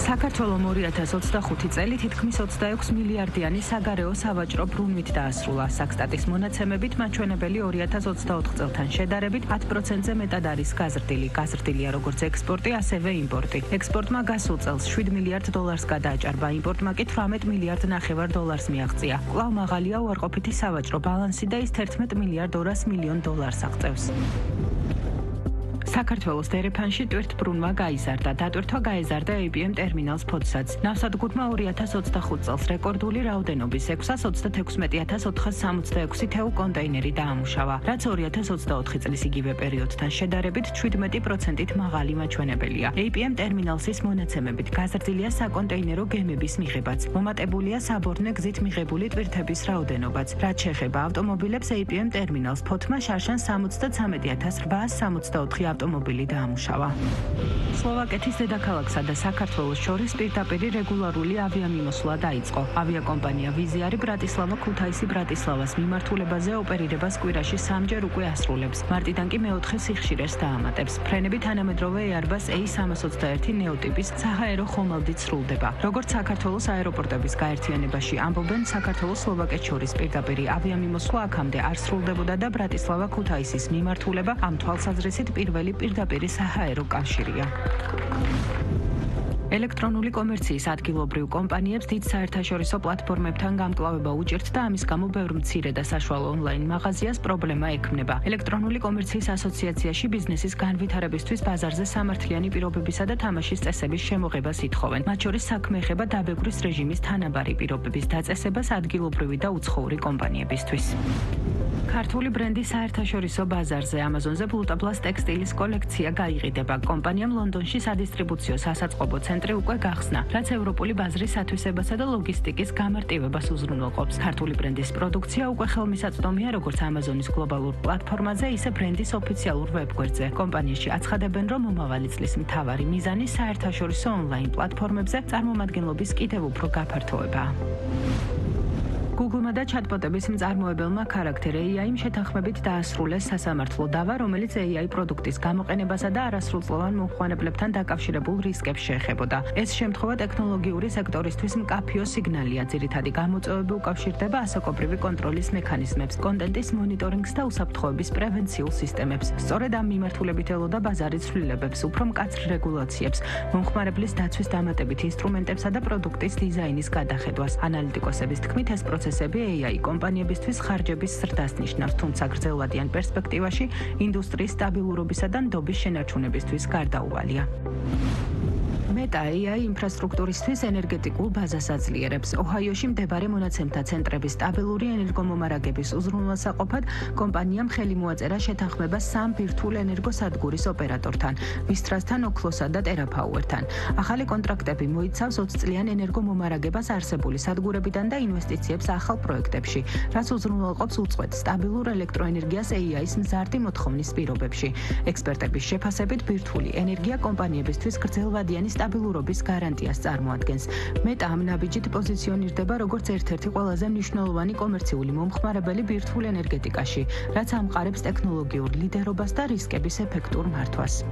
საქართველომ 2025 წელი თითქმის 26 მილიარდიანი საგარეო სავაჭრო ბრუნვით დაასრულა. Საქსტატის მონაცემებით მაჩვენებელი 2024 წელთან შედარებით 10%-ზე მეტად არის გაზრდილი. გაზრდილია როგორც ექსპორტი, ასევე იმპორტი. ექსპორტმა გასულ წელს 7 მილიარდ დოლარს გადააჭარბა, იმპორტმა კი 18 მილიარდ ნახევარ დოლარს მიაღწია. კვლავ მაღალია უარყოფითი სავაჭრო ბალანსი და ის 11 მილიარდ 200 მილიონ დოლარს აღწევს. საქართველოს დერეფანში ტვირთბრუნვა გაიზარდა. დატვირთვა გაეზარდა APM ტერმინალს ფოდსაც. ნავსადგურმა 2025 წელს რეკორდული რაოდენობის 636,466 თეუ კონტეინერი დაამუშავა, რაც 2024 წლის იგივე პერიოდთან შედარებით 17%-ით მაღალი მაჩვენებელია. APM ტერმინალსის მონაცემებით გაზრდილია საკონტეინერო გემების მიღებაც. მომატებულია საბორნე გზით მიღებული ტვირთების რაოდენობაც. რაც შეეხება ავტომობილებს, APM ტერმინალს ფოთმა შარშან 73,864 ავტომობილი დაამუშავა. სლოვაკეთის დედაქალაქსა და საქართველოს შორის პირდაპირი რეგულარული ავიამიმოსვლა დაიწყო. ავიაკომპანია ვიზიარი ბრატისლავა-ქუთაისი ბრატისლავას მიმართულებაზე ოპერირებას კვირაში 3-ჯერ უკვე ასრულებს. მარტიდან კი მეოთხე სიხშირეს დაამატებს. ფრენები თანამედროვე Airbus A321 ნეოტიპის საჰაერო ხომალდით სრულდება. როგორც საქართველოს აეროპორტების გაერთიანებაში ამბობენ, საქართველოს სლოვაკეთს შორის პირდაპირი ავიამიმოსვლა აქამდე არ სრულდებოდა და ბრატისლავა-ქუთაისის მიმართულება ამ თვალსაზრისით პირველი პირდაპირი საჰაერო კავშირია. ელექტრონული კომერციის ადგილობრივ კომპანიებს დიდ საერთაშორისო პლატფორმებთან გამკლავება უჭირთ და ამის გამო ბევრ მცირე და საშუალო ონლაინ მაღაზიას პრობლემა ექმნება. ელექტრონული კომერციის ასოციაციაში ბიზნესის განვითარებისთვის ბაზარზე სამართლიანი პირობებისა და თამაშის წესების შემოღებას ითხოვენ. მათ შორის საქმე ეხება დაბეგვრის რეჟიმის თანაბარი პირობების დაწესებას ადგილობრივი და უცხოური კომპანიებისთვის. ქართული ბრენდი საერთაშორისო ბაზარზე Amazon-ზე Blue-Tablas ტექსტილის კოლექცია გაიყიდება. კომპანიამ ლონდონში სადისტრიბუციო სასაწყობო ცენტრი უკვე გახსნა, რაც ევროპული ბაზრის ათვისებასა და ლოგისტიკის გამარტივებას უზრუნველყოფს. ქართული ბრენდის პროდუქცია უკვე ხელმისაწვდომია როგორც Amazon-ის გლობალურ პლატფორმაზე, ისე ბრენდის ოფიციალურ ვებგვერდზე. კომპანიაში აცხადებენ, რომ მომავალი წლის მთავარი მიზანი საერთაშორისო ონლაინ პლატფორმებზე წარმომადგენლობის კიდევ უფრო გაფართოებაა. Google-მა და ჩატბოტების მწარმოებელმა Character AI-იმ შეთანხმებით დაასრულეს სასამართლო დავა, რომელიც AI პროდუქტის გამოყენებასა და არასრულწლოვან მომხმარებლებთან დაკავშირებულ რისკებს შეეხებოდა. ეს შემთხვევა ტექნოლოგიური სექტორისთვის მკაფიო სიგნალია, ძირითადი გამოწვევები უკავშირდება ასაკობრივი კონტროლის მექანიზმებს, კონტენტის მონიტორინგს და უსაფრთხოების პრევენციულ სისტემებს. სწორედ ამ მიმართულებით ელოდა ბაზარი ცვლილებებს, უფრო მკაცრ რეგულაციებს, მომხმარებლის დაცვის დამატებით ინსტრუმენტებსა და პროდუქტის დიზაინის გადახედვას. ანალიტიკოსების თქმით, ეს პროცესები AI კომპანიებისთვის ხარჯების ზრდას ნიშნავს, თუმცა გრძელვადიან პერსპექტივაში ინდუსტრიის სტაბილურობისა და ნდობის შენარჩუნებისთვის გარდაუვალია. Meta AI ინფრასტრუქტურისთვის ენერგეტიკულ ბაზას აძლიერებს. ოჰაიოში მდებარე მონაცემთა ცენტრების სტაბილური ენერგომომარაგების უზრუნველსაყოფად კომპანიამ ხელი მოაწერა შეთანხმება 3 ბირთვულ ენერგოსადგურის ოპერატორთან, Vistras-თან, Ooklo-სა და TerraPower-თან. ახალი კონტრაქტები მოიცავს 20 წლიან ენერგომომარაგებას არსებული სადგურებიდან და ინვესტიციებს ახალ პროექტებში, რაც უზრუნველყოფს უწყვეტ სტაბილურ ელექტროენერგიას AI-ის მზარდი მოთხოვნის პირობებში. ექსპერტების შეფასებით, ბირთვული ენერგია კომპანიებისთვის გრძელვადიანი სტაბილურობის გარანტიას წარმოადგენს. Meta ამ ნაბიჯით პოზიციონირდება როგორც ერთ-ერთი ყველაზე მნიშვნელოვანი კომერციული მომხმარებელი ბირთვულ ენერგეტიკაში, რაც ამყარებს ტექნოლოგიურ ლიდერობას და რისკების ეფექტურ მართვას.